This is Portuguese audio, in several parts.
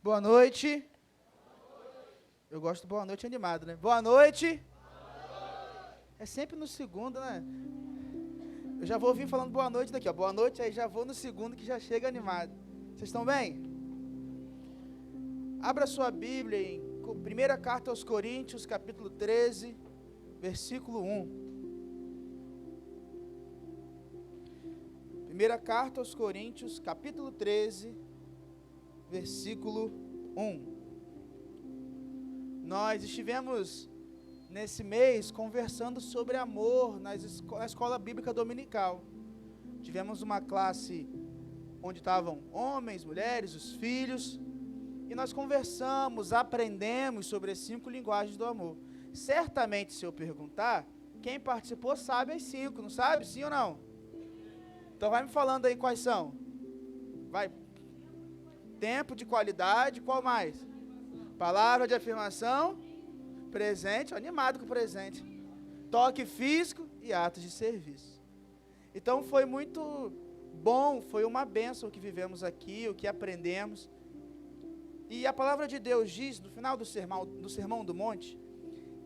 Boa noite. Eu gosto de boa noite animado, né? Boa noite. É sempre no segundo, né? Eu já vou vir falando boa noite daqui, ó. Boa noite, aí já vou no segundo que já chega animado. Vocês estão bem? Abra sua Bíblia em primeira carta aos Coríntios, capítulo 13, versículo 1. Primeira carta aos Coríntios, capítulo 13, versículo 1. Nós estivemos nesse mês conversando sobre amor na escola bíblica dominical. Tivemos uma classe onde estavam homens, mulheres, os filhos, e nós conversamos, aprendemos sobre as 5 linguagens do amor. Certamente, se eu perguntar, quem participou sabe as 5, não sabe? Sim ou não? Então vai me falando aí quais são. Vai. Tempo de qualidade, qual mais? Palavra de afirmação, presente, animado com o presente. Toque físico e atos de serviço. Então foi muito bom, foi uma bênção o que vivemos aqui, o que aprendemos. E a palavra de Deus diz, no final do Sermão do Monte,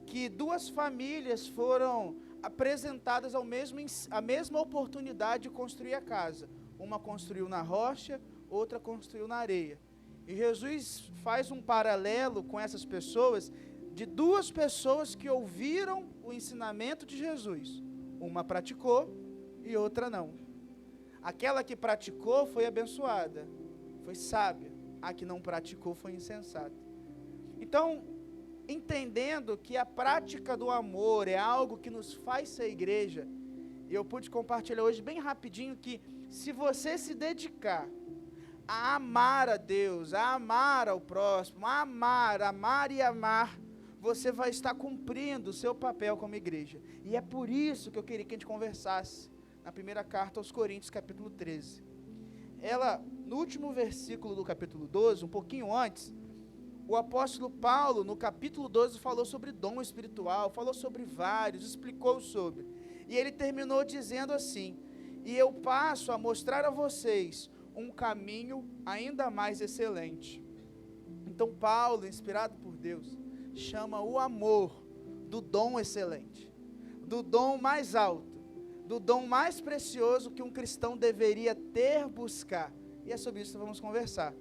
que 2 famílias foram apresentadas à mesma oportunidade de construir a casa. Uma construiu na rocha, outra construiu na areia. E Jesus faz um paralelo com essas pessoas, de 2 pessoas que ouviram o ensinamento de Jesus. Uma praticou e outra não. Aquela que praticou foi abençoada, foi sábia. A que não praticou foi insensata. Então, entendendo que a prática do amor é algo que nos faz ser igreja, eu pude compartilhar hoje bem rapidinho que se você se dedicar a amar a Deus, a amar ao próximo, a amar e amar, você vai estar cumprindo o seu papel como igreja. E é por isso que eu queria que a gente conversasse na primeira carta aos Coríntios, capítulo 13. No último versículo do capítulo 12, um pouquinho antes, o apóstolo Paulo, no capítulo 12, falou sobre dom espiritual, falou sobre vários, explicou sobre. E ele terminou dizendo assim: e eu passo a mostrar a vocês um caminho ainda mais excelente. Então Paulo, inspirado por Deus, chama o amor do dom excelente, do dom mais alto, do dom mais precioso que um cristão deveria ter, buscar. E é sobre isso que vamos conversar.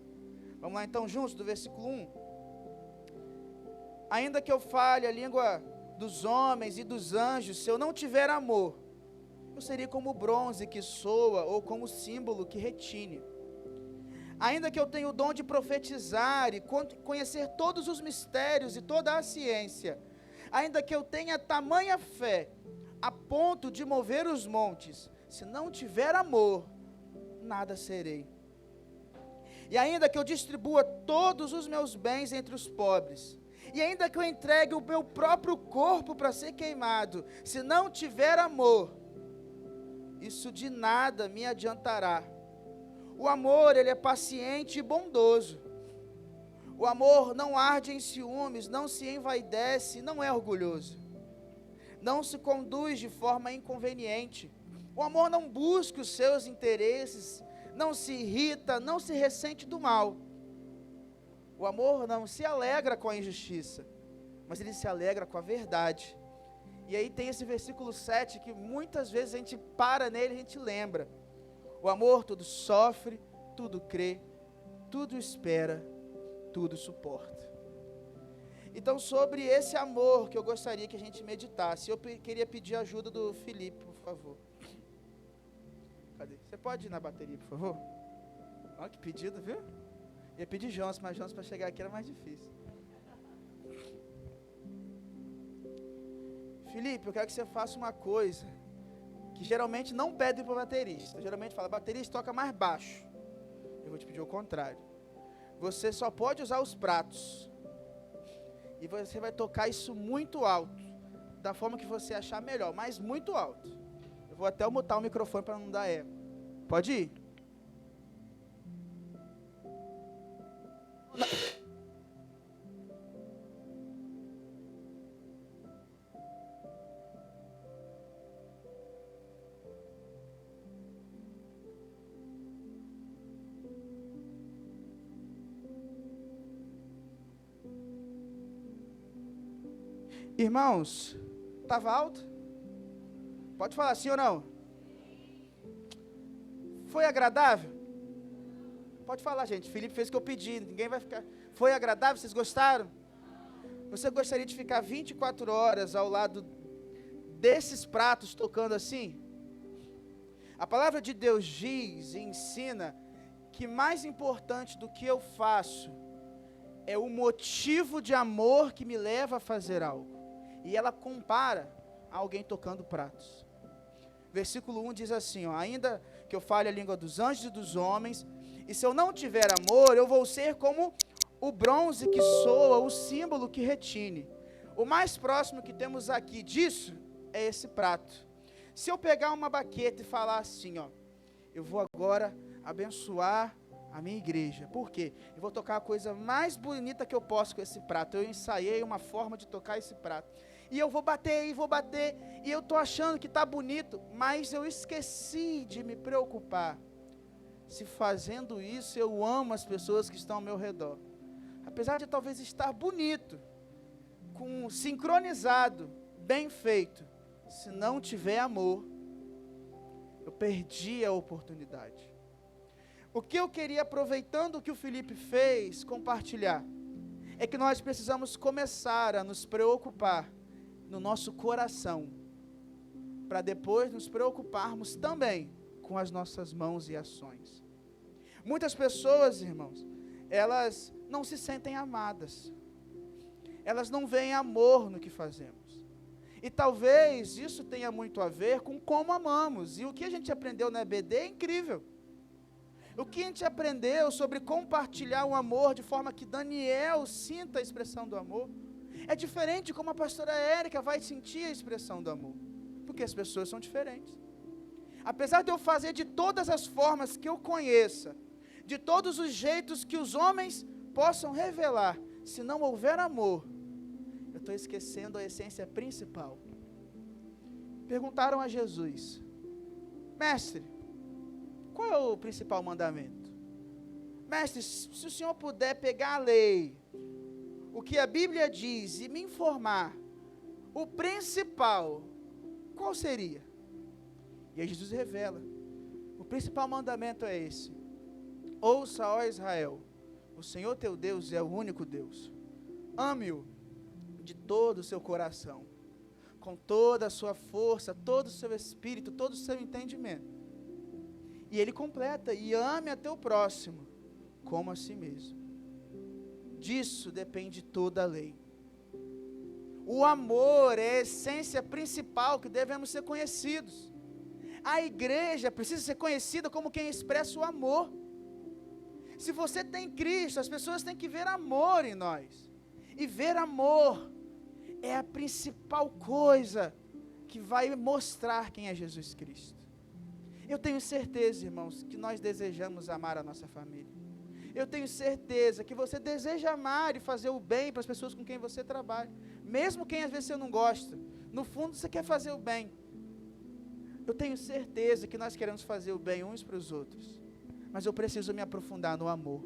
Vamos lá então juntos, do versículo 1. Ainda que eu fale a língua dos homens e dos anjos, se eu não tiver amor, eu seria como o bronze que soa, ou como o símbolo que retine. Ainda que eu tenha o dom de profetizar e conhecer todos os mistérios e toda a ciência, ainda que eu tenha tamanha fé, a ponto de mover os montes, se não tiver amor, nada serei. E ainda que eu distribua todos os meus bens entre os pobres, e ainda que eu entregue o meu próprio corpo para ser queimado, se não tiver amor, isso de nada me adiantará. O amor, ele é paciente e bondoso. O amor não arde em ciúmes, não se envaidece, não é orgulhoso. Não se conduz de forma inconveniente. O amor não busca os seus interesses, não se irrita, não se ressente do mal. O amor não se alegra com a injustiça, mas ele se alegra com a verdade. E aí tem esse versículo 7 que muitas vezes a gente para nele e a gente lembra. O amor tudo sofre, tudo crê, tudo espera, tudo suporta. Então, sobre esse amor que eu gostaria que a gente meditasse, eu queria pedir a ajuda do Felipe, por favor. Cadê? Você pode ir na bateria, por favor? Olha que pedido, viu? Ia pedir Jones, mas Jones para chegar aqui era mais difícil. Felipe, eu quero que você faça uma coisa que geralmente não pedem para o baterista. Geralmente fala, baterista toca mais baixo. Eu vou te pedir o contrário. Você só pode usar os pratos. E você vai tocar isso muito alto, da forma que você achar melhor, mas muito alto. Eu vou até mutar o microfone para não dar eco. Pode ir? Irmãos, estava alto? Pode falar sim ou não? Foi agradável? Pode falar, gente. Felipe fez o que eu pedi. Ninguém vai ficar. Foi agradável? Vocês gostaram? Você gostaria de ficar 24 horas ao lado desses pratos tocando assim? A palavra de Deus diz e ensina que mais importante do que eu faço é o motivo de amor que me leva a fazer algo. E ela compara a alguém tocando pratos. Versículo 1 diz assim, ó, ainda que eu fale a língua dos anjos e dos homens, e se eu não tiver amor, eu vou ser como o bronze que soa, o símbolo que retine. O mais próximo que temos aqui disso é esse prato. Se eu pegar uma baqueta e falar assim, ó, eu vou agora abençoar a minha igreja. Por quê? Eu vou tocar a coisa mais bonita que eu posso com esse prato. Eu ensaiei uma forma de tocar esse prato. E eu vou bater, e eu estou achando que está bonito, mas eu esqueci de me preocupar. Se fazendo isso, eu amo as pessoas que estão ao meu redor. Apesar de talvez estar bonito, sincronizado, bem feito, se não tiver amor, eu perdi a oportunidade. O que eu queria, aproveitando o que o Felipe fez, compartilhar, é que nós precisamos começar a nos preocupar no nosso coração, para depois nos preocuparmos também com as nossas mãos e ações. Muitas pessoas, irmãos, elas não se sentem amadas, elas não veem amor no que fazemos, e talvez isso tenha muito a ver com como amamos, e o que a gente aprendeu na EBD é incrível. O que a gente aprendeu sobre compartilhar o amor de forma que Daniel sinta a expressão do amor, é diferente de como a pastora Érica vai sentir a expressão do amor, porque as pessoas são diferentes. Apesar de eu fazer de todas as formas que eu conheça, de todos os jeitos que os homens possam revelar, se não houver amor, eu estou esquecendo a essência principal. Perguntaram a Jesus, mestre, qual é o principal mandamento? Mestre, se o senhor puder pegar a lei, o que a Bíblia diz e me informar, o principal, qual seria? E aí Jesus revela, o principal mandamento é esse: ouça, ó Israel, o Senhor teu Deus é o único Deus, ame-o de todo o seu coração, com toda a sua força, todo o seu espírito, todo o seu entendimento. E ele completa, e ame a teu próximo, como a si mesmo. Disso depende toda a lei. O amor é a essência principal que devemos ser conhecidos. A igreja precisa ser conhecida como quem expressa o amor. Se você tem Cristo, as pessoas têm que ver amor em nós. E ver amor é a principal coisa que vai mostrar quem é Jesus Cristo. Eu tenho certeza, irmãos, que nós desejamos amar a nossa família. Eu tenho certeza que você deseja amar e fazer o bem para as pessoas com quem você trabalha. Mesmo quem às vezes você não gosta, no fundo você quer fazer o bem. Eu tenho certeza que nós queremos fazer o bem uns para os outros. Mas eu preciso me aprofundar no amor.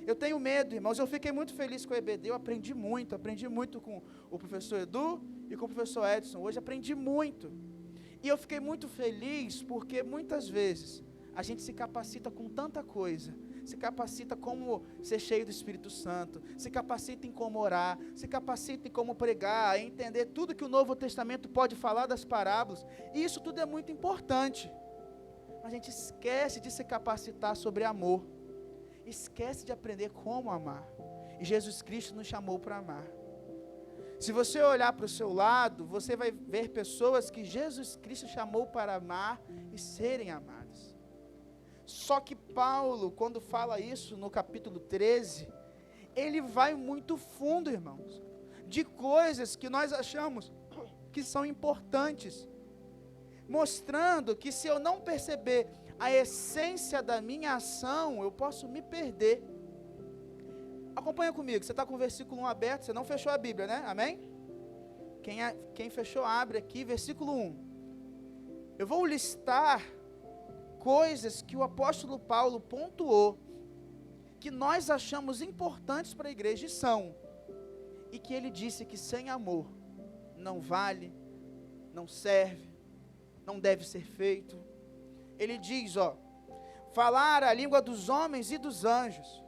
Eu tenho medo, irmãos, eu fiquei muito feliz com o EBD, eu aprendi muito com o professor Edu e com o professor Edson. Hoje aprendi muito. E eu fiquei muito feliz porque muitas vezes a gente se capacita com tanta coisa, se capacita como ser cheio do Espírito Santo, se capacita em como orar, se capacita em como pregar, em entender tudo que o Novo Testamento pode falar das parábolas, e isso tudo é muito importante, mas a gente esquece de se capacitar sobre amor, esquece de aprender como amar, e Jesus Cristo nos chamou para amar. Se você olhar para o seu lado, você vai ver pessoas que Jesus Cristo chamou para amar e serem amadas. Só que Paulo, quando fala isso no capítulo 13, ele vai muito fundo, irmãos, de coisas que nós achamos que são importantes, mostrando que se eu não perceber a essência da minha ação, eu posso me perder. Acompanha comigo, você está com o versículo 1 aberto, você não fechou a Bíblia, né? Amém? Quem fechou, abre aqui, versículo 1. Eu vou listar coisas que o apóstolo Paulo pontuou, que nós achamos importantes para a igreja, e que ele disse que sem amor não vale, não serve, não deve ser feito. Ele diz, falar a língua dos homens e dos anjos.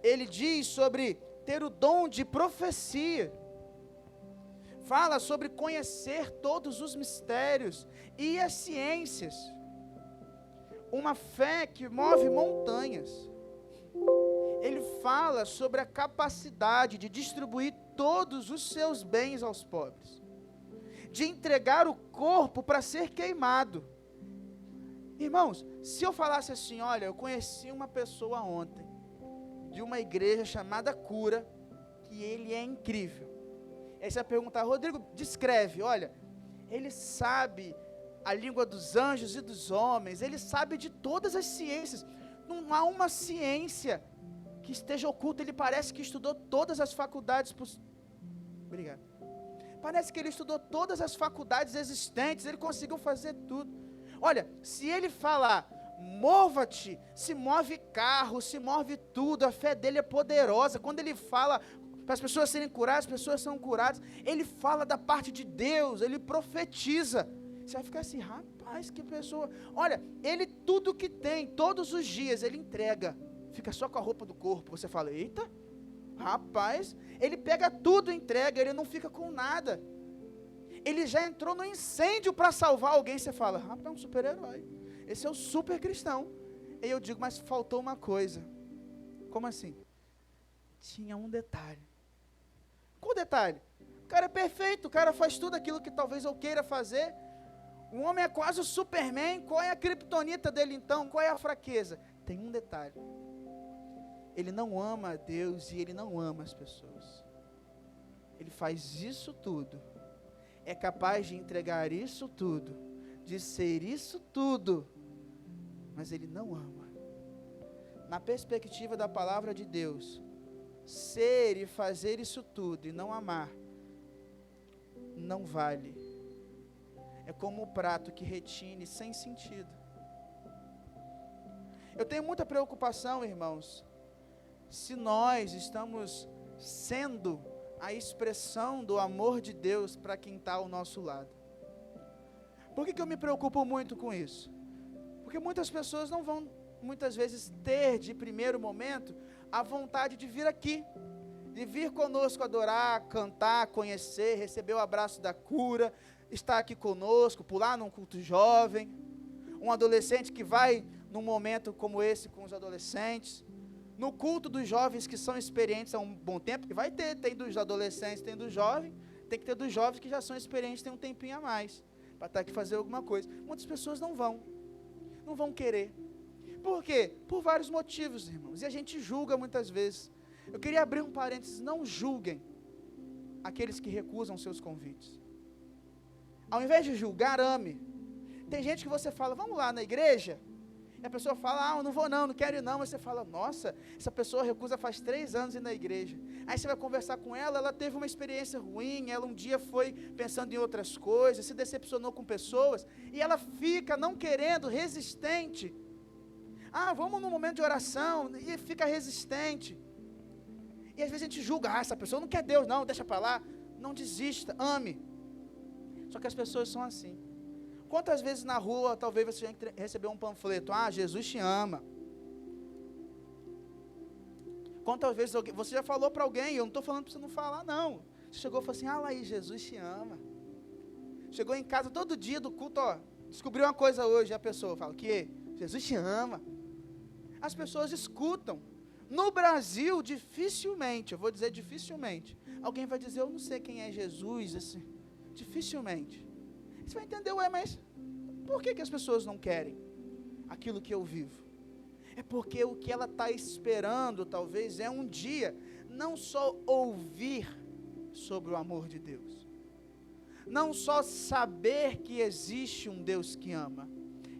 Ele diz sobre ter o dom de profecia. Fala sobre conhecer todos os mistérios e as ciências. Uma fé que move montanhas. Ele fala sobre a capacidade de distribuir todos os seus bens aos pobres, de entregar o corpo para ser queimado. Irmãos, se eu falasse assim, olha, eu conheci uma pessoa ontem, de uma igreja chamada Cura, que ele é incrível. Aí você vai perguntar, Rodrigo, descreve, olha, ele sabe a língua dos anjos e dos homens, ele sabe de todas as ciências, não há uma ciência que esteja oculta, ele parece que estudou todas as faculdades, obrigado, parece que ele estudou todas as faculdades existentes, ele conseguiu fazer tudo. Olha, se ele falar, mova-te, se move carro, se move tudo, a fé dele é poderosa. Quando ele fala para as pessoas serem curadas, as pessoas são curadas. Ele fala da parte de Deus, ele profetiza. Você vai ficar assim, rapaz, que pessoa. Olha, ele tudo que tem, todos os dias, ele entrega. Fica só com a roupa do corpo. Você fala, eita, rapaz, ele pega tudo e entrega, ele não fica com nada. Ele já entrou no incêndio para salvar alguém. Você fala, rapaz, é um super-herói. Esse é o super cristão. E eu digo, mas faltou uma coisa. Como assim? Tinha um detalhe. Qual detalhe? O cara é perfeito, o cara faz tudo aquilo que talvez eu queira fazer. O homem é quase o Superman. Qual é a criptonita dele então? Qual é a fraqueza? Tem um detalhe. Ele não ama a Deus e ele não ama as pessoas. Ele faz isso tudo. É capaz de entregar isso tudo, de ser isso tudo, mas ele não ama. Na perspectiva da palavra de Deus, ser e fazer isso tudo e não amar, não vale. É como um prato que retine sem sentido. Eu tenho muita preocupação, irmãos, se nós estamos sendo a expressão do amor de Deus para quem está ao nosso lado. Por que eu me preocupo muito com isso? Porque muitas pessoas não vão, muitas vezes, ter de primeiro momento, a vontade de vir aqui, de vir conosco adorar, cantar, conhecer, receber o abraço da cura, estar aqui conosco, pular num culto jovem, um adolescente que vai num momento como esse com os adolescentes, no culto dos jovens que são experientes há um bom tempo, que vai ter, tem dos adolescentes, tem dos jovens, tem que ter dos jovens que já são experientes, tem um tempinho a mais, para estar aqui fazer alguma coisa. Muitas pessoas não vão querer. Por quê? Por vários motivos, irmãos, e a gente julga muitas vezes. Eu queria abrir um parênteses, não julguem aqueles que recusam seus convites. Ao invés de julgar, ame. Tem gente que você fala, vamos lá na igreja, e a pessoa fala, eu não vou não quero ir não, mas você fala, nossa, essa pessoa recusa faz 3 anos ir na igreja. Aí você vai conversar com ela, ela teve uma experiência ruim, ela um dia foi pensando em outras coisas, se decepcionou com pessoas, e ela fica não querendo, resistente. Vamos num momento de oração, e fica resistente. E às vezes a gente julga, essa pessoa não quer Deus não, deixa para lá. Não desista, ame. Só que as pessoas são assim. Quantas vezes na rua, talvez você já recebeu um panfleto, Jesus te ama. Quantas vezes você já falou para alguém, eu não estou falando para você não falar, não. Você chegou e falou assim, lá aí, Jesus te ama. Chegou em casa todo dia do culto, descobriu uma coisa hoje, a pessoa fala, que Jesus te ama. As pessoas escutam. No Brasil, dificilmente, eu vou dizer dificilmente, alguém vai dizer, eu não sei quem é Jesus, assim, dificilmente. Você vai entender, mas por que as pessoas não querem aquilo que eu vivo? É porque o que ela está esperando, talvez, é um dia, não só ouvir sobre o amor de Deus, não só saber que existe um Deus que ama,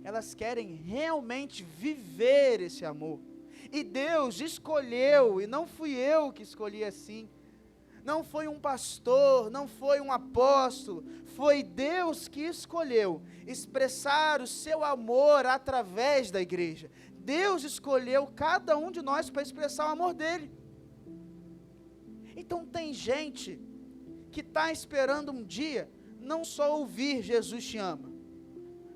elas querem realmente viver esse amor. E Deus escolheu, e não fui eu que escolhi assim, não foi um pastor, não foi um apóstolo, foi Deus que escolheu expressar o seu amor através da igreja. Deus escolheu cada um de nós para expressar o amor dele. Então tem gente que está esperando um dia, não só ouvir Jesus te ama,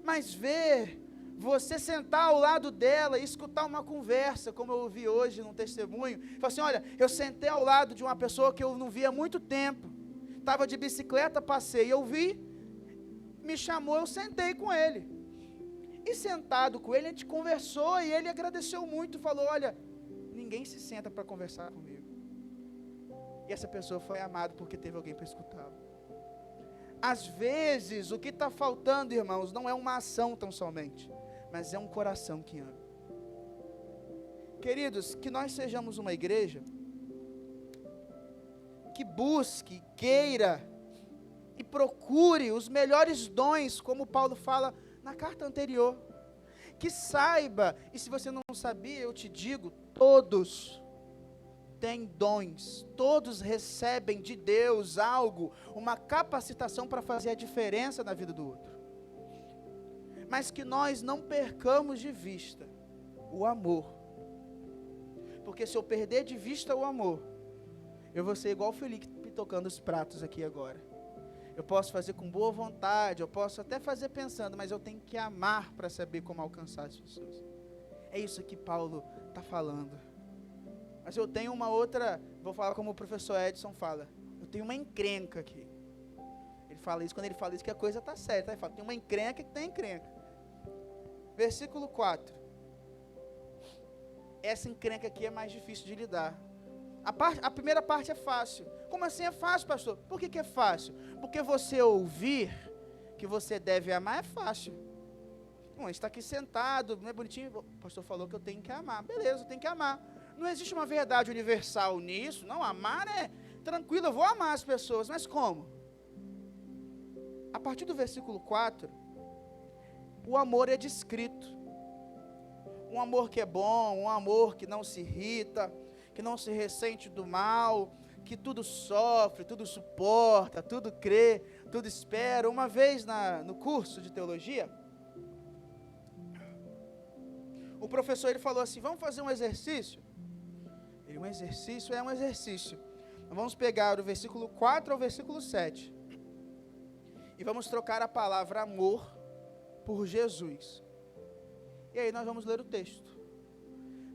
mas ver você sentar ao lado dela e escutar uma conversa, como eu ouvi hoje num testemunho. Falei assim, olha, eu sentei ao lado de uma pessoa que eu não via há muito tempo, estava de bicicleta, passei, eu vi, me chamou, eu sentei com ele, e sentado com ele, a gente conversou, e ele agradeceu muito, falou, olha, ninguém se senta para conversar comigo, e essa pessoa foi amada porque teve alguém para escutá-lo. Às vezes, o que está faltando, irmãos, não é uma ação tão somente, mas é um coração que ama. Queridos, que nós sejamos uma igreja que busque, queira e procure os melhores dons, como Paulo fala na carta anterior. Que saiba, e se você não sabia, eu te digo, todos têm dons, todos recebem de Deus algo, uma capacitação para fazer a diferença na vida do outro. Mas que nós não percamos de vista o amor. Porque se eu perder de vista o amor, eu vou ser igual o Felipe tocando os pratos aqui agora. Eu posso fazer com boa vontade, eu posso até fazer pensando, mas eu tenho que amar para saber como alcançar as pessoas. É isso que Paulo está falando. Mas eu tenho uma outra, vou falar como o professor Edson fala, eu tenho uma encrenca aqui. Ele fala isso, quando ele fala isso que a coisa está certa, ele fala, tem uma encrenca que tem encrenca. Versículo 4. Essa encrenca aqui é mais difícil de lidar. A primeira parte é fácil. Como assim é fácil, pastor? Por que é fácil? Porque você ouvir que você deve amar é fácil. Bom, a gente está aqui sentado, não é bonitinho? O pastor falou que eu tenho que amar. Beleza, eu tenho que amar. Não existe uma verdade universal nisso. Não, amar é tranquilo, eu vou amar as pessoas. Mas como? A partir do versículo 4, o amor é descrito. Um amor que é bom, um amor que não se irrita, que não se ressente do mal, que tudo sofre, tudo suporta, tudo crê, tudo espera. Uma vez no curso de teologia, o professor ele falou assim, vamos fazer um exercício? Um exercício é um exercício. Vamos pegar o versículo 4 ao versículo 7. E vamos trocar a palavra amor por Jesus. E aí nós vamos ler o texto.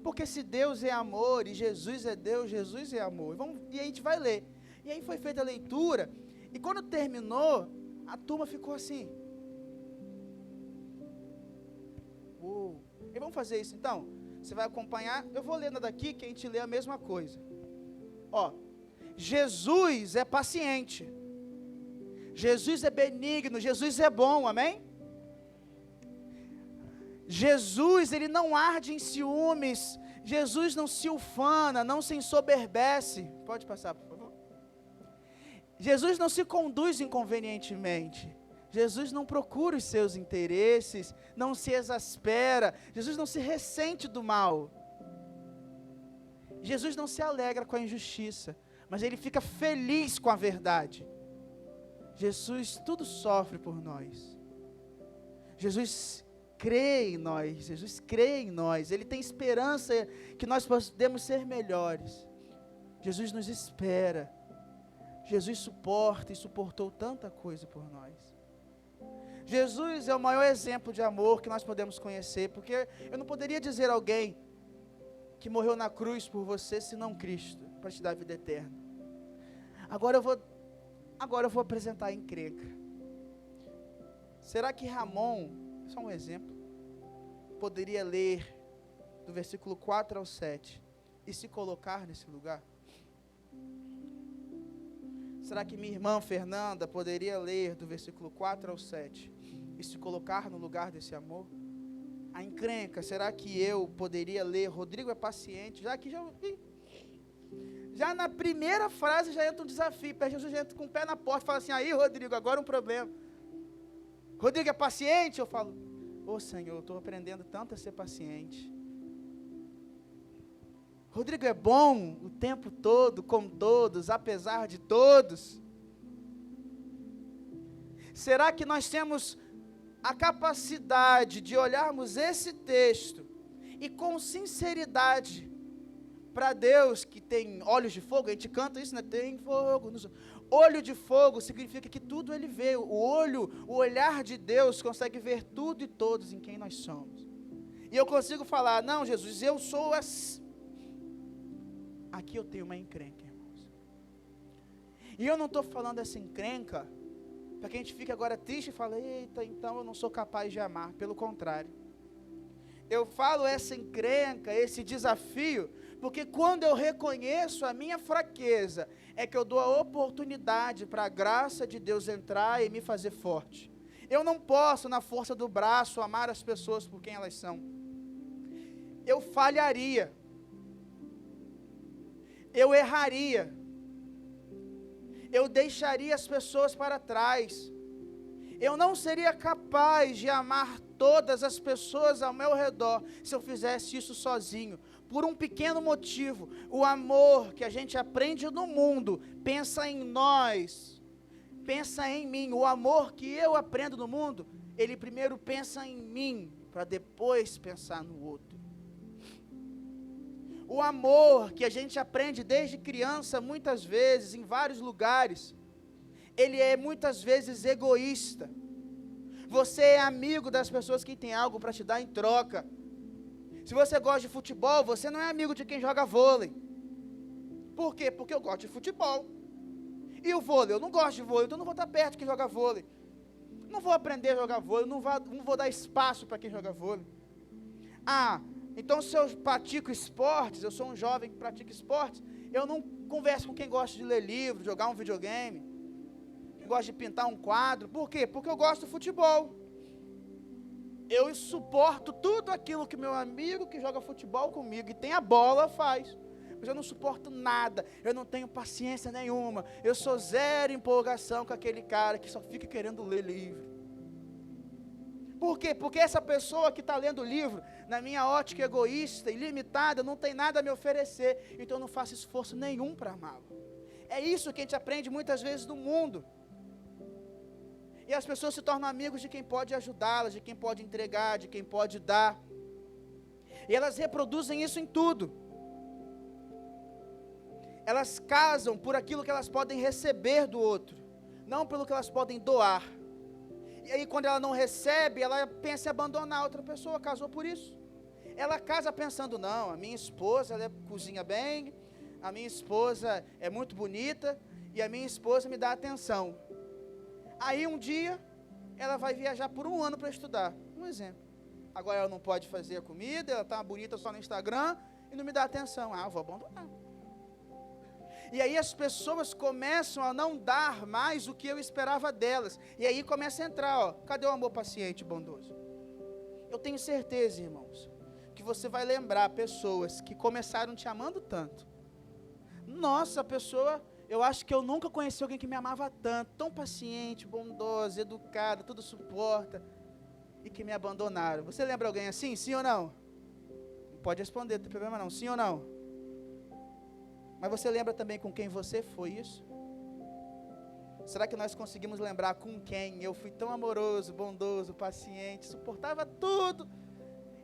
Porque se Deus é amor e Jesus é Deus, Jesus é amor. E a gente vai ler. E aí foi feita a leitura. E quando terminou, a turma ficou assim. Uou. E vamos fazer isso então? Você vai acompanhar, eu vou lendo daqui que a gente lê a mesma coisa. Ó, Jesus é paciente. Jesus é benigno, Jesus é bom, amém? Jesus, ele não arde em ciúmes, Jesus não se ufana, não se ensoberbece. Pode passar, por favor. Jesus não se conduz inconvenientemente. Jesus não procura os seus interesses, não se exaspera, Jesus não se ressente do mal. Jesus não se alegra com a injustiça, mas ele fica feliz com a verdade. Jesus tudo sofre por nós. Jesus crê em nós, Jesus crê em nós, ele tem esperança que nós podemos ser melhores. Jesus nos espera, Jesus suporta e suportou tanta coisa por nós. Jesus é o maior exemplo de amor que nós podemos conhecer, porque eu não poderia dizer a alguém que morreu na cruz por você, senão Cristo, para te dar a vida eterna. Agora eu vou apresentar a encrenca. Será que Ramon, só um exemplo, poderia ler do versículo 4 ao 7 e se colocar nesse lugar? Será que minha irmã Fernanda poderia ler do versículo 4 ao 7 e se colocar no lugar desse amor? A encrenca, será que eu poderia ler? Rodrigo é paciente, já na primeira frase já entra um desafio, Jesus já entra com o pé na porta e fala assim, aí Rodrigo, agora um problema. Rodrigo é paciente? Eu falo, Senhor, eu estou aprendendo tanto a ser paciente. Rodrigo é bom o tempo todo, com todos, apesar de todos. Será que nós temos a capacidade de olharmos esse texto e com sinceridade para Deus que tem olhos de fogo? A gente canta isso, né? Tem fogo nos olhos. Olho de fogo significa que tudo ele vê. O olhar de Deus consegue ver tudo e todos em quem nós somos. E eu consigo falar, não, Jesus, eu sou assim. Aqui eu tenho uma encrenca, irmãos. E eu não estou falando essa encrenca para que a gente fique agora triste e fale, eita, então eu não sou capaz de amar. Pelo contrário. Eu falo essa encrenca, esse desafio, porque quando eu reconheço a minha fraqueza, é que eu dou a oportunidade para a graça de Deus entrar e me fazer forte. Eu não posso, na força do braço, amar as pessoas por quem elas são. Eu falharia. Eu erraria. Eu deixaria as pessoas para trás. Eu não seria capaz de amar todas as pessoas ao meu redor se eu fizesse isso sozinho. Por um pequeno motivo, o amor que a gente aprende no mundo pensa em nós, pensa em mim. O amor que eu aprendo no mundo, ele primeiro pensa em mim, para depois pensar no outro. O amor que a gente aprende desde criança, muitas vezes, em vários lugares, ele é muitas vezes egoísta. Você é amigo das pessoas que têm algo para te dar em troca. Se você gosta de futebol, você não é amigo de quem joga vôlei. Por quê? Porque eu gosto de futebol. E o vôlei? Eu não gosto de vôlei, então não vou estar perto de quem joga vôlei. Não vou aprender a jogar vôlei, não vou dar espaço para quem joga vôlei. Ah, então se eu pratico esportes, eu sou um jovem que pratica esportes, eu não converso com quem gosta de ler livro, jogar um videogame, quem gosta de pintar um quadro. Por quê? Porque eu gosto de futebol. Eu suporto tudo aquilo que meu amigo que joga futebol comigo e tem a bola faz. Mas eu não suporto nada, eu não tenho paciência nenhuma, eu sou zero empolgação com aquele cara que só fica querendo ler livro. Por quê? Porque essa pessoa que está lendo o livro, na minha ótica egoísta e limitada, não tem nada a me oferecer, então eu não faço esforço nenhum para amá-lo. É isso que a gente aprende muitas vezes no mundo. E as pessoas se tornam amigos de quem pode ajudá-las, de quem pode entregar, de quem pode dar. E elas reproduzem isso em tudo. Elas casam por aquilo que elas podem receber do outro, não pelo que elas podem doar. E aí quando ela não recebe, ela pensa em abandonar a outra pessoa, casou por isso. Ela casa pensando, não, a minha esposa, ela cozinha bem, a minha esposa é muito bonita, e a minha esposa me dá atenção. Aí um dia, ela vai viajar por 1 ano para estudar, um exemplo. Agora ela não pode fazer a comida, ela está bonita só no Instagram, e não me dá atenção. Ah, eu vou abandonar. E aí as pessoas começam a não dar mais o que eu esperava delas. E aí começa a entrar, ó, cadê o amor paciente e bondoso? Eu tenho certeza, irmãos, que você vai lembrar pessoas que começaram te amando tanto. Nossa, a pessoa, eu acho que eu nunca conheci alguém que me amava tanto, tão paciente, bondosa, educada, tudo suporta, e que me abandonaram. Você lembra alguém assim, sim ou não? Pode responder, não tem problema não, sim ou não? Mas você lembra também com quem você foi isso? Será que nós conseguimos lembrar com quem eu fui tão amoroso, bondoso, paciente, suportava tudo,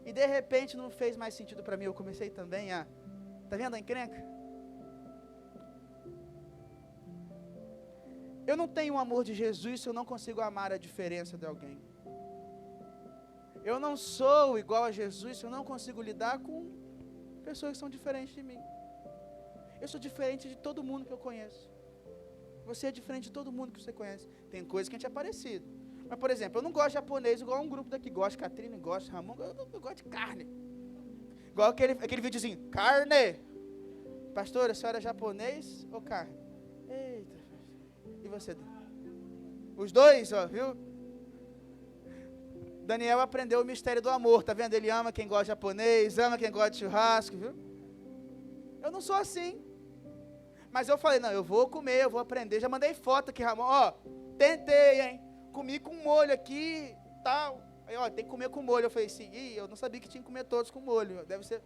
e de repente não fez mais sentido para mim, eu comecei também a... Está vendo a encrenca? Eu não tenho o amor de Jesus se eu não consigo amar a diferença de alguém. Eu não sou igual a Jesus se eu não consigo lidar com pessoas que são diferentes de mim. Eu sou diferente de todo mundo que eu conheço. Você é diferente de todo mundo que você conhece. Tem coisas que a gente é parecido. Mas, por exemplo, eu não gosto de japonês igual um grupo daqui gosta. Catrina gosta, Ramon, eu gosto de carne. Igual aquele videozinho, carne. Pastor, a senhora é japonês ou carne? Eita. E você? Os dois, ó, viu? Daniel aprendeu o mistério do amor, tá vendo? Ele ama quem gosta de japonês, ama quem gosta de churrasco, viu? Eu não sou assim. Mas eu falei, não, eu vou comer, eu vou aprender. Já mandei foto aqui, Ramon, ó, tentei, hein? Comi com molho aqui, tal. Aí, ó, tem que comer com molho. Eu falei assim, eu não sabia que tinha que comer todos com molho. Deve ser...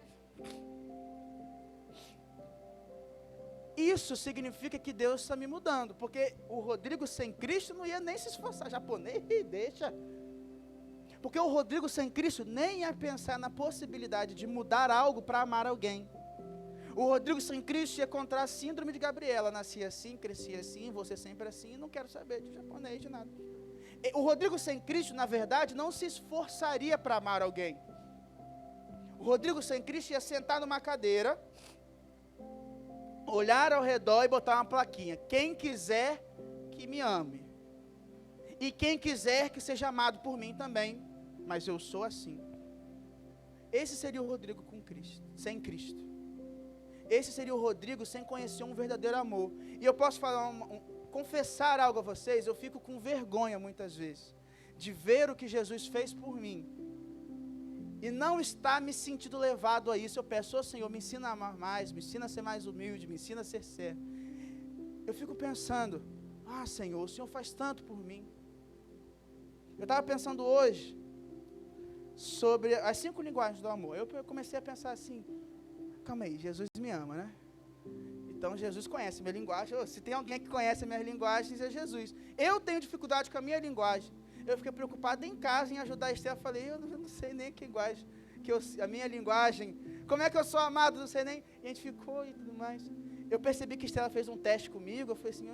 Isso significa que Deus está me mudando, porque o Rodrigo sem Cristo não ia nem se esforçar. Japonês, deixa. Porque o Rodrigo sem Cristo nem ia pensar na possibilidade de mudar algo para amar alguém. O Rodrigo sem Cristo ia contra a síndrome de Gabriela. Nascia assim, crescia assim, você sempre assim, não quero saber de japonês, de nada. O Rodrigo sem Cristo, na verdade, não se esforçaria para amar alguém. O Rodrigo sem Cristo ia sentar numa cadeira, olhar ao redor e botar uma plaquinha. Quem quiser que me ame. E quem quiser que seja amado por mim também. Mas eu sou assim. Esse seria o Rodrigo com Cristo, sem Cristo. Esse seria o Rodrigo sem conhecer um verdadeiro amor. E eu posso falar, confessar algo a vocês, eu fico com vergonha muitas vezes, de ver o que Jesus fez por mim. E não estar me sentindo levado a isso. Eu peço, ô Senhor, me ensina a amar mais, me ensina a ser mais humilde, me ensina a ser sério. Eu fico pensando, Senhor, o Senhor faz tanto por mim. Eu estava pensando hoje sobre as 5 linguagens do amor. Eu comecei a pensar assim, calma aí, Jesus me ama, né? Então Jesus conhece a minha linguagem. Se tem alguém que conhece as minhas linguagens, é Jesus. Eu tenho dificuldade com a minha linguagem. Eu fiquei preocupado em casa em ajudar a Esther. Eu falei, eu não sei nem que linguagem, a minha linguagem, como é que eu sou amado, não sei nem. E a gente ficou e tudo mais. Eu percebi que Esther fez um teste comigo. Eu falei assim,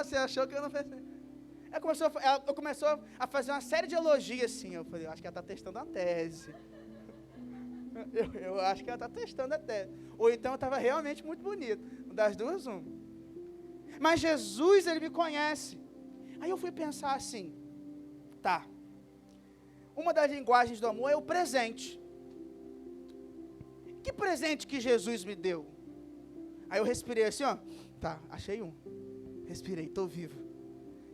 você achou que eu não fiz? Ela começou a fazer uma série de elogios assim. Eu falei, eu acho que ela está testando a tese. Eu acho que ela está testando a tese. Ou então eu estava realmente muito bonito. Das duas, uma. Mas Jesus, Ele me conhece. Aí eu fui pensar assim, tá. Uma das linguagens do amor é o presente. Que presente que Jesus me deu? Aí eu respirei assim, tá, achei um. Respirei, estou vivo.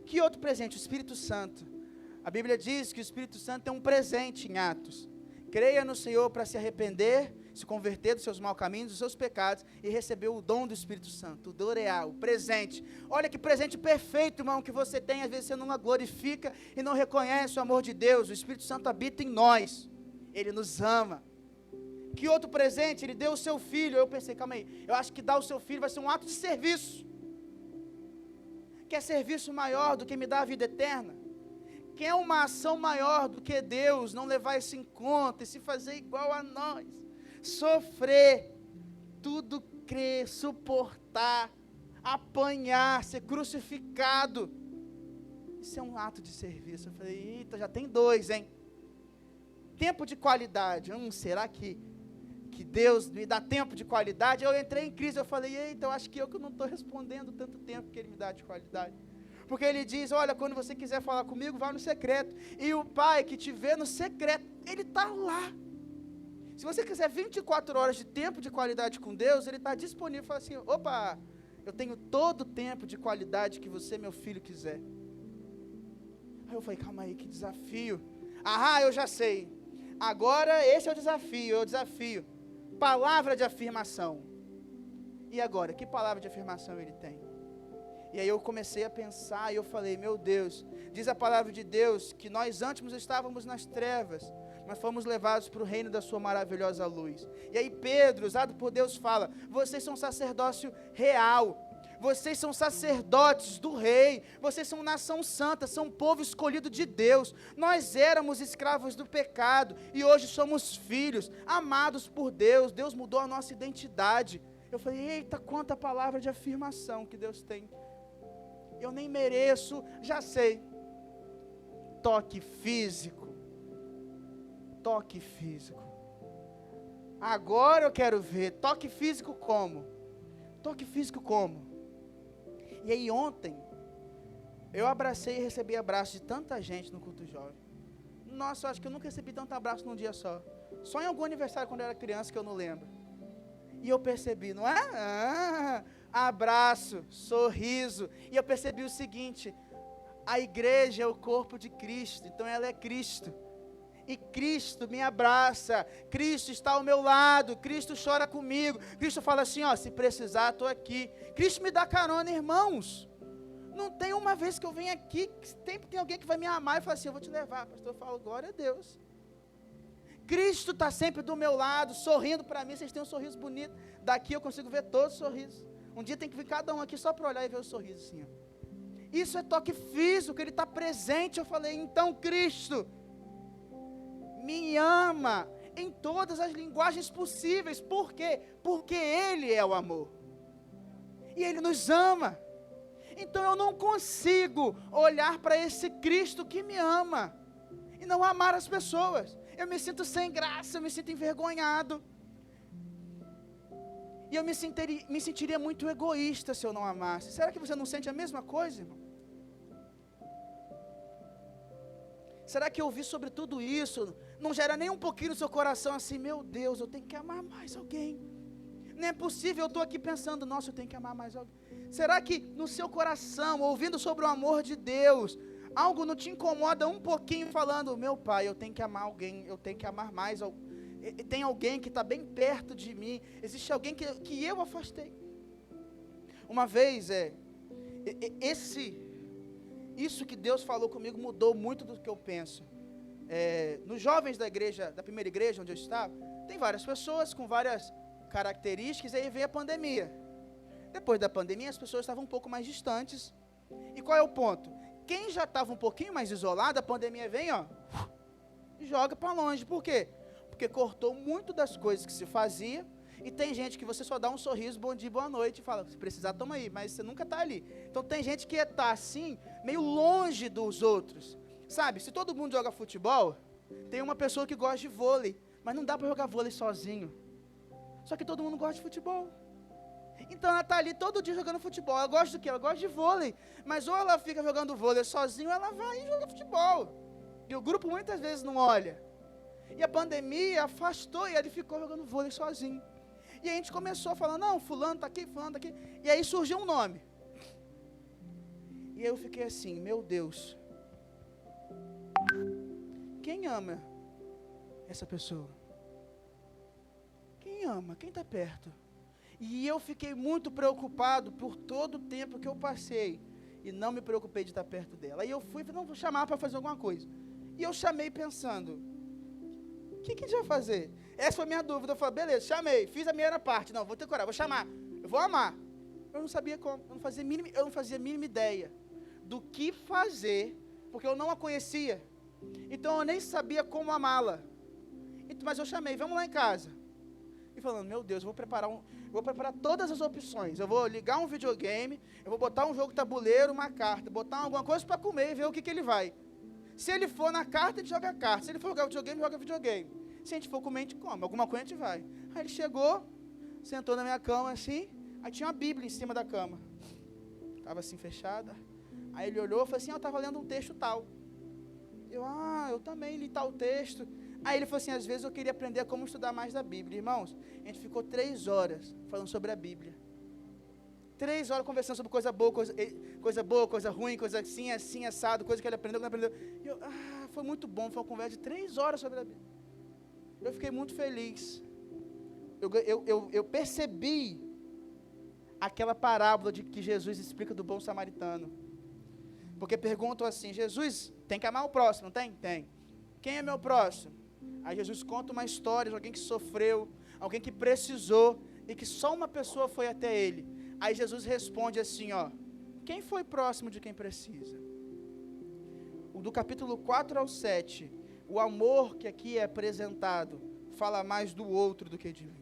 Que outro presente? O Espírito Santo. A Bíblia diz que o Espírito Santo é um presente em Atos. Creia no Senhor para se arrepender, se converter dos seus maus caminhos, dos seus pecados, e receber o dom do Espírito Santo, o doreá, o presente. Olha que presente perfeito, irmão, que você tem. Às vezes você não glorifica e não reconhece o amor de Deus. O Espírito Santo habita em nós. Ele nos ama. Que outro presente? Ele deu o seu filho. Eu pensei, calma aí, eu acho que dar o seu filho vai ser um ato de serviço. Quer serviço maior do que me dar a vida eterna? Quer uma ação maior do que Deus não levar isso em conta e se fazer igual a nós? Sofrer, tudo crer, suportar, apanhar, ser crucificado. Isso é um ato de serviço. Eu falei, eita, já tem 2, hein? Tempo de qualidade. Será que Deus me dá tempo de qualidade? Eu entrei em crise, eu falei, eita, eu acho que eu não estou respondendo tanto tempo que Ele me dá de qualidade. Porque Ele diz, olha, quando você quiser falar comigo, vá no secreto. E o Pai que te vê no secreto, Ele está lá. Se você quiser 24 horas de tempo de qualidade com Deus, Ele está disponível. Fala assim, opa, eu tenho todo o tempo de qualidade que você, meu filho, quiser. Aí eu falei, calma aí, que desafio. Eu já sei. Agora esse é o desafio. Palavra de afirmação. E agora, que palavra de afirmação ele tem? E aí eu comecei a pensar e eu falei, meu Deus, diz a palavra de Deus que nós antes estávamos nas trevas, mas fomos levados para o reino da sua maravilhosa luz. E aí Pedro, usado por Deus, fala, vocês são sacerdócio real, vocês são sacerdotes do rei, vocês são nação santa, são povo escolhido de Deus. Nós éramos escravos do pecado e hoje somos filhos, amados por Deus. Deus mudou a nossa identidade. Eu falei, eita, quanta palavra de afirmação que Deus tem. Eu nem mereço, já sei. Toque físico. Agora eu quero ver, toque físico como? E aí ontem, eu abracei e recebi abraço de tanta gente no culto jovem. Nossa, eu acho que eu nunca recebi tanto abraço num dia só. Só em algum aniversário quando eu era criança que eu não lembro. E eu percebi, não é? Abraço, sorriso. E eu percebi o seguinte, a igreja é o corpo de Cristo, então ela é Cristo. E Cristo me abraça, Cristo está ao meu lado, Cristo chora comigo, Cristo fala assim, se precisar, estou aqui. Cristo me dá carona, irmãos. Não tem uma vez que eu venho aqui, sempre tem alguém que vai me amar e fala assim, eu vou te levar. Pastor, eu falo, glória a Deus. Cristo está sempre do meu lado, sorrindo para mim. Vocês têm um sorriso bonito, daqui eu consigo ver todos os sorrisos. Um dia tem que vir cada um aqui só para olhar e ver o sorriso assim. Isso é toque físico, Ele está presente. Eu falei, então Cristo me ama, em todas as linguagens possíveis. Por quê? Porque Ele é o amor. E Ele nos ama. Então eu não consigo olhar para esse Cristo que me ama e não amar as pessoas. Eu me sinto sem graça, eu me sinto envergonhado. E eu me sentiria muito egoísta se eu não amasse. Será que você não sente a mesma coisa, irmão? Será que ouvir sobre tudo isso não gera nem um pouquinho no seu coração assim, meu Deus, eu tenho que amar mais alguém? Não é possível, eu estou aqui pensando, nossa, eu tenho que amar mais alguém. Será que no seu coração, ouvindo sobre o amor de Deus, algo não te incomoda um pouquinho falando, meu pai, eu tenho que amar alguém, eu tenho que amar mais alguém? Tem alguém que está bem perto de mim, existe alguém que eu afastei. Uma vez, isso que Deus falou comigo mudou muito do que eu penso. Nos jovens da igreja, da primeira igreja onde eu estava, tem várias pessoas com várias características, e aí veio a pandemia. Depois da pandemia, as pessoas estavam um pouco mais distantes. E qual é o ponto? Quem já estava um pouquinho mais isolado, a pandemia vem, e joga para longe. Por quê? Porque cortou muito das coisas que se fazia, e tem gente que você só dá um sorriso, bom dia, boa noite, e fala, se precisar, toma aí, mas você nunca está ali. Então tem gente que está assim, meio longe dos outros. Sabe, se todo mundo joga futebol, tem uma pessoa que gosta de vôlei, mas não dá para jogar vôlei sozinho. Só que todo mundo gosta de futebol. Então ela está ali todo dia jogando futebol. Ela gosta do quê? Ela gosta de vôlei. Mas ou ela fica jogando vôlei sozinho, ou ela vai e joga futebol. E o grupo muitas vezes não olha. E a pandemia afastou e ele ficou jogando vôlei sozinho. E a gente começou a falar, não, fulano está aqui, fulano está aqui. E aí surgiu um nome. E eu fiquei assim, meu Deus. Quem ama essa pessoa? Quem ama? Quem está perto? E eu fiquei muito preocupado por todo o tempo que eu passei. E não me preocupei de estar perto dela. Aí eu fui e falei, não, vou chamar para fazer alguma coisa. E eu chamei pensando, o que a gente vai fazer? Essa foi a minha dúvida. Eu falei, beleza, chamei, fiz a minha parte. Não, vou ter coragem, vou chamar. Eu vou amar. Eu não sabia como, eu não fazia a mínima ideia do que fazer, porque eu não a conhecia. Então eu nem sabia como amá-la. Mas eu chamei, vamos lá em casa. E falando, meu Deus, eu vou preparar todas as opções. Eu vou ligar um videogame, eu vou botar um jogo tabuleiro, uma carta, botar alguma coisa para comer e ver o que ele vai. Se ele for na carta, ele joga carta. Se ele for jogar videogame, joga videogame. Se a gente for comer, a gente come. Alguma coisa a gente vai. Aí ele chegou, sentou na minha cama assim, aí tinha uma Bíblia em cima da cama. Estava assim fechada. Aí ele olhou e falou assim, eu estava lendo um texto tal. Eu também li tal texto. Aí ele falou assim, às vezes eu queria aprender como estudar mais da Bíblia. Irmãos, a gente ficou 3 horas falando sobre a Bíblia. 3 horas conversando sobre coisa boa, coisa ruim, coisa assim, assado, coisa que ele aprendeu, que não aprendeu. Foi muito bom, foi uma conversa de 3 horas sobre a Bíblia. Eu fiquei muito feliz. Eu percebi aquela parábola de que Jesus explica do bom samaritano. Porque perguntam assim, Jesus, tem que amar o próximo, não tem? Tem. Quem é meu próximo? Aí Jesus conta uma história de alguém que sofreu, alguém que precisou, e que só uma pessoa foi até ele. Aí Jesus responde assim, quem foi próximo de quem precisa? Do capítulo 4 ao 7, o amor que aqui é apresentado, fala mais do outro do que de mim.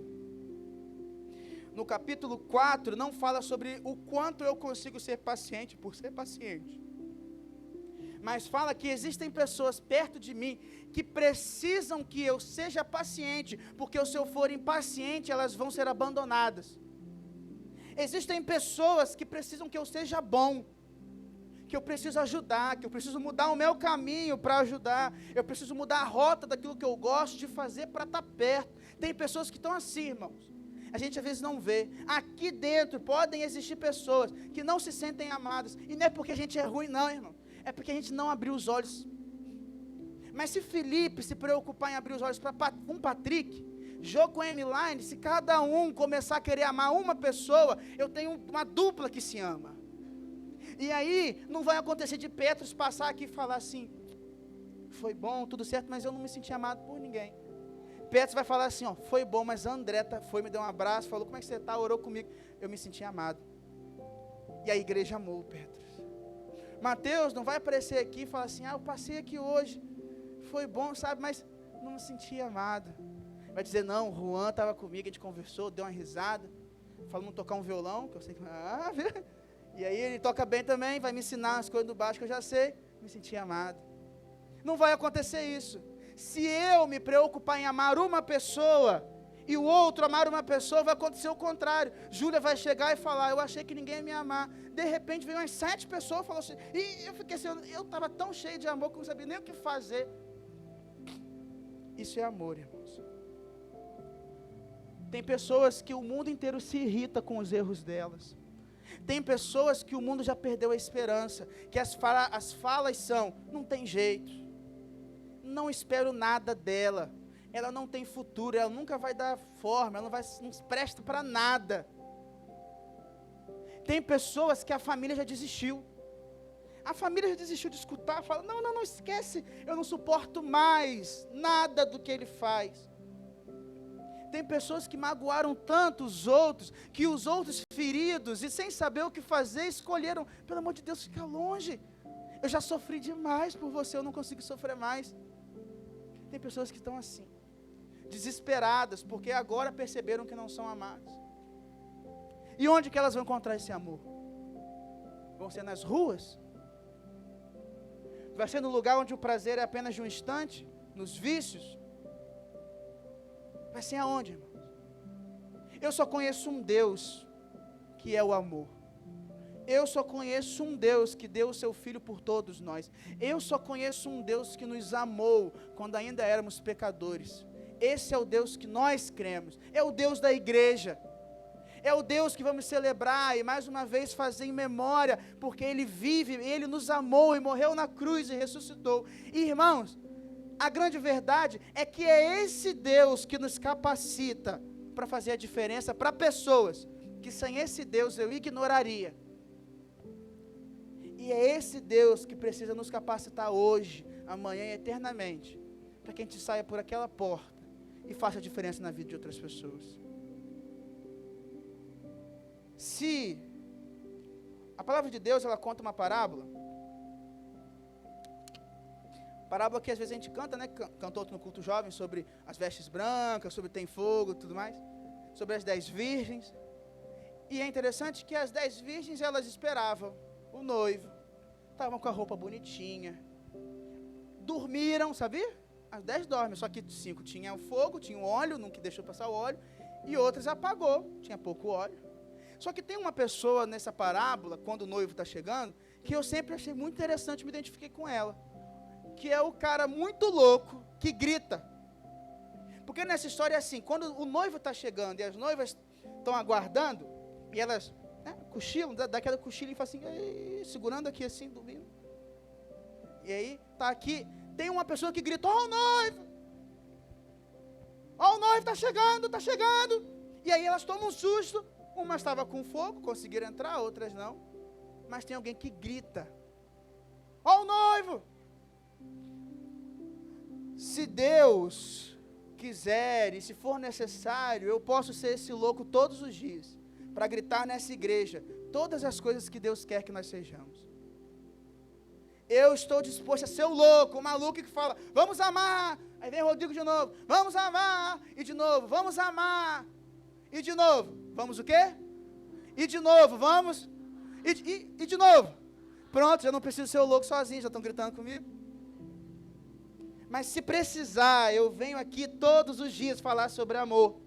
No capítulo 4, não fala sobre o quanto eu consigo ser paciente por ser paciente. Mas fala que existem pessoas perto de mim que precisam que eu seja paciente, porque se eu for impaciente, elas vão ser abandonadas. Existem pessoas que precisam que eu seja bom, que eu preciso ajudar, que eu preciso mudar o meu caminho para ajudar, eu preciso mudar a rota daquilo que eu gosto de fazer para estar perto. Tem pessoas que estão assim, irmãos. A gente às vezes não vê. Aqui dentro podem existir pessoas que não se sentem amadas. E não é porque a gente é ruim, não, irmão. É porque a gente não abriu os olhos. Mas se Felipe se preocupar em abrir os olhos para um Patrick, Jô com M-Line, se cada um começar a querer amar uma pessoa, eu tenho uma dupla que se ama. E aí, não vai acontecer de Petros passar aqui e falar assim, foi bom, tudo certo, mas eu não me senti amado por ninguém. Petros vai falar assim, foi bom, mas a André foi, me deu um abraço, falou, como é que você está, orou comigo, eu me senti amado. E a igreja amou o Petros. Mateus não vai aparecer aqui e falar assim, eu passei aqui hoje, foi bom, sabe, mas não me senti amado. vai dizer, não, o Juan estava comigo, a gente conversou, deu uma risada, falando tocar um violão, que eu sei que... E aí ele toca bem também, vai me ensinar as coisas do baixo que eu já sei, me sentir amado. Não vai acontecer isso. Se eu me preocupar em amar uma pessoa, e o outro amar uma pessoa, vai acontecer o contrário. Júlia vai chegar e falar, eu achei que ninguém ia me amar. De repente veio umas 7 pessoas e falou assim, e eu fiquei assim, eu estava tão cheio de amor que eu não sabia nem o que fazer. Isso é amor, irmãos. Tem pessoas que o mundo inteiro se irrita com os erros delas. Tem pessoas que o mundo já perdeu a esperança, que as falas são, não tem jeito, não espero nada dela, ela não tem futuro, ela nunca vai dar forma, ela não presta para nada. Tem pessoas que a família já desistiu. A família já desistiu de escutar, fala, não esquece, eu não suporto mais nada do que ele faz. Tem pessoas que magoaram tanto os outros, que os outros feridos, e sem saber o que fazer, escolheram, pelo amor de Deus, fica longe. Eu já sofri demais por você, eu não consigo sofrer mais. Tem pessoas que estão assim, desesperadas, porque agora perceberam que não são amadas. E onde que elas vão encontrar esse amor? Vão ser nas ruas? Vai ser no lugar onde o prazer é apenas de um instante? Nos vícios? Vai ser aonde, irmãos? Eu só conheço um Deus que é o amor. Eu só conheço um Deus que deu o seu Filho por todos nós. Eu só conheço um Deus que nos amou quando ainda éramos pecadores. Esse é o Deus que nós cremos. É o Deus da igreja. É o Deus que vamos celebrar e mais uma vez fazer em memória, porque Ele vive, Ele nos amou e morreu na cruz e ressuscitou. E, irmãos, a grande verdade é que é esse Deus que nos capacita para fazer a diferença para pessoas que sem esse Deus eu ignoraria. E é esse Deus que precisa nos capacitar hoje, amanhã e eternamente, para que a gente saia por aquela porta e faça a diferença na vida de outras pessoas. Se a palavra de Deus, ela conta uma parábola que às vezes a gente canta, né? Cantou no culto jovem sobre as vestes brancas, sobre tem fogo e tudo mais, sobre as 10 virgens. E é interessante que as 10 virgens, elas esperavam o noivo, estavam com a roupa bonitinha, dormiram, sabia? As 10 dormem, só que 5 tinha o fogo, tinha o óleo, não que deixou passar o óleo, e outras apagou, tinha pouco óleo. Só que tem uma pessoa nessa parábola, quando o noivo está chegando, que eu sempre achei muito interessante, me identifiquei com ela, que é o cara muito louco, que grita. Porque nessa história é assim, quando o noivo está chegando e as noivas estão aguardando, e elas cochilam, daquela cochila e fala assim, segurando aqui assim, dormindo. E aí, está aqui, tem uma pessoa que grita, ó o noivo está chegando, está chegando. E aí elas tomam um susto, uma estava com fogo, conseguiram entrar, outras não. Mas tem alguém que grita, ó o noivo. Se Deus quiser e se for necessário, eu posso ser esse louco todos os dias, para gritar nessa igreja todas as coisas que Deus quer que nós sejamos. Eu estou disposto a ser o louco, o maluco que fala, vamos amar. Aí vem Rodrigo de novo, vamos amar. E de novo, vamos amar. E de novo, vamos o quê? E de novo, vamos. E de novo. Pronto, já não preciso ser o louco sozinho, já estão gritando comigo. Mas se precisar, eu venho aqui todos os dias falar sobre amor.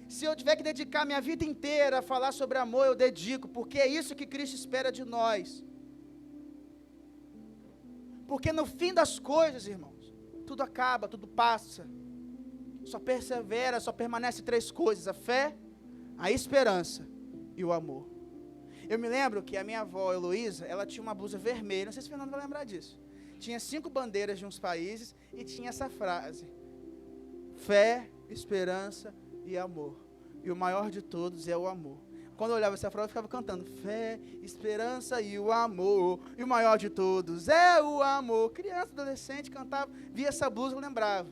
Se eu tiver que dedicar minha vida inteira a falar sobre amor, eu dedico, porque é isso que Cristo espera de nós. Porque no fim das coisas, irmãos, tudo acaba, tudo passa. Só persevera, só permanece 3 coisas: a fé, a esperança e o amor. Eu me lembro que a minha avó, Heloísa, ela tinha uma blusa vermelha, não sei se o Fernando vai lembrar disso. Tinha 5 bandeiras de uns países e tinha essa frase: fé, esperança e amor. E o maior de todos é o amor. Quando eu olhava essa frase, eu ficava cantando: fé, esperança e o amor. E o maior de todos é o amor. Criança, adolescente, cantava, via essa blusa, eu lembrava: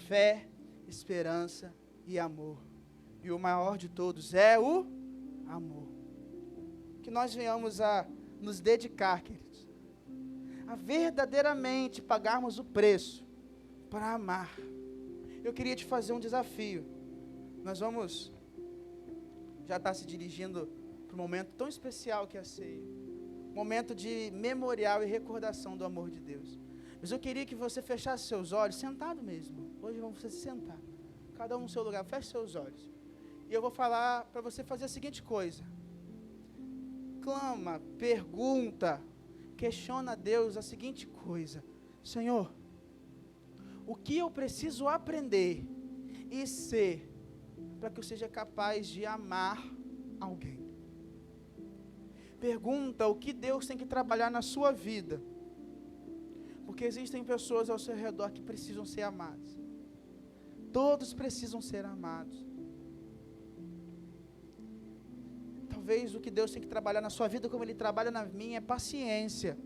fé, esperança e amor. E o maior de todos é o amor. Que nós venhamos a nos dedicar, queridos, a verdadeiramente pagarmos o preço para amar. Eu queria te fazer um desafio. Nós vamos já estar se dirigindo para um momento tão especial que é a ceia. Momento de memorial e recordação do amor de Deus. Mas eu queria que você fechasse seus olhos, sentado mesmo. Hoje vamos se sentar. Cada um no seu lugar, feche seus olhos. E eu vou falar para você fazer a seguinte coisa. Clama, pergunta, questiona a Deus a seguinte coisa. Senhor, o que eu preciso aprender e ser para que eu seja capaz de amar alguém? Pergunta o que Deus tem que trabalhar na sua vida. Porque existem pessoas ao seu redor que precisam ser amadas. Todos precisam ser amados. Talvez o que Deus tem que trabalhar na sua vida, como Ele trabalha na minha, é paciência.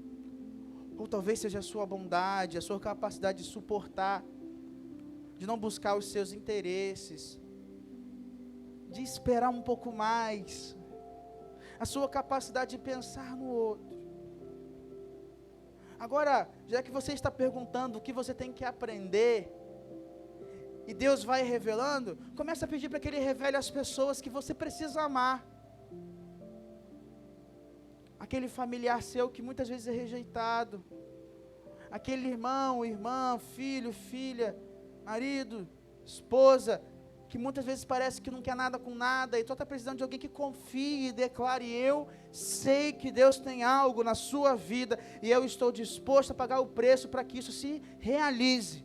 Ou talvez seja a sua bondade, a sua capacidade de suportar, de não buscar os seus interesses, de esperar um pouco mais, a sua capacidade de pensar no outro. Agora, já que você está perguntando o que você tem que aprender, e Deus vai revelando, começa a pedir para que Ele revele as pessoas que você precisa amar. Aquele familiar seu que muitas vezes é rejeitado, aquele irmão, irmã, filho, filha, marido, esposa, que muitas vezes parece que não quer nada com nada, e só está precisando de alguém que confie e declare: eu sei que Deus tem algo na sua vida, e eu estou disposto a pagar o preço para que isso se realize.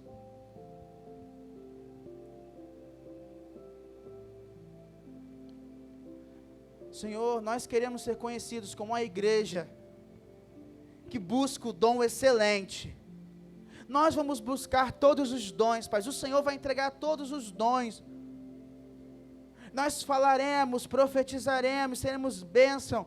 Senhor, nós queremos ser conhecidos como a igreja que busca o dom excelente. Nós vamos buscar todos os dons, Pai. O Senhor vai entregar todos os dons. Nós falaremos, profetizaremos, seremos bênção.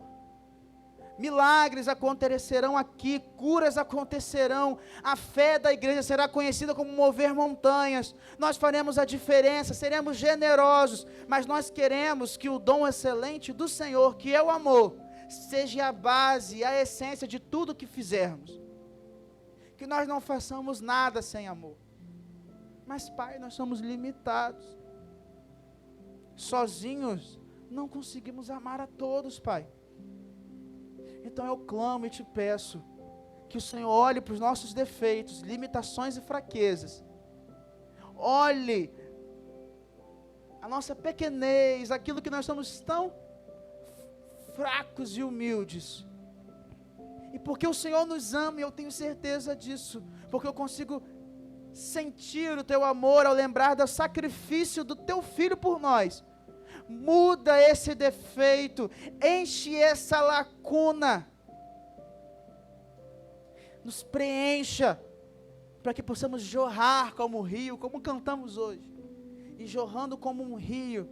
Milagres acontecerão aqui, curas acontecerão, a fé da igreja será conhecida como mover montanhas. Nós faremos a diferença, seremos generosos, mas nós queremos que o dom excelente do Senhor, que é o amor, seja a base, a essência de tudo que fizermos. Que nós não façamos nada sem amor. Mas, Pai, nós somos limitados. Sozinhos não conseguimos amar a todos, Pai. Então eu clamo e te peço que o Senhor olhe para os nossos defeitos, limitações e fraquezas. Olhe a nossa pequenez, aquilo que nós somos tão fracos e humildes. E porque o Senhor nos ama, e eu tenho certeza disso, porque eu consigo sentir o teu amor ao lembrar do sacrifício do teu filho por nós. Muda esse defeito, enche essa lacuna, nos preencha, para que possamos jorrar como um rio, como cantamos hoje, e jorrando como um rio,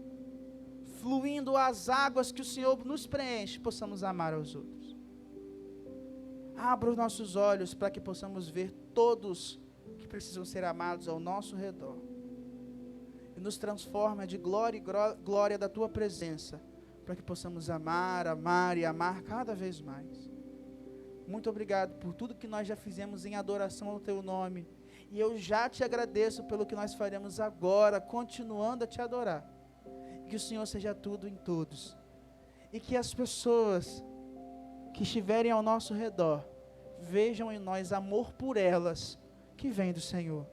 fluindo as águas que o Senhor nos preenche, possamos amar aos outros. Abra os nossos olhos para que possamos ver todos que precisam ser amados ao nosso redor. E nos transforma de glória e glória da Tua presença, para que possamos amar, amar e amar cada vez mais. Muito obrigado por tudo que nós já fizemos em adoração ao Teu nome, e eu já te agradeço pelo que nós faremos agora, continuando a te adorar. Que o Senhor seja tudo em todos, e que as pessoas que estiverem ao nosso redor, vejam em nós amor por elas, que vem do Senhor.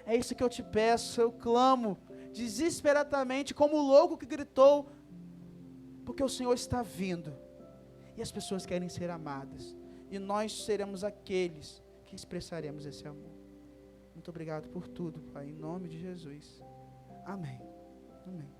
É isso que eu te peço, eu clamo desesperadamente, como o louco que gritou, porque o Senhor está vindo, e as pessoas querem ser amadas, e nós seremos aqueles que expressaremos esse amor. Muito obrigado por tudo, Pai, em nome de Jesus. Amém. Amém.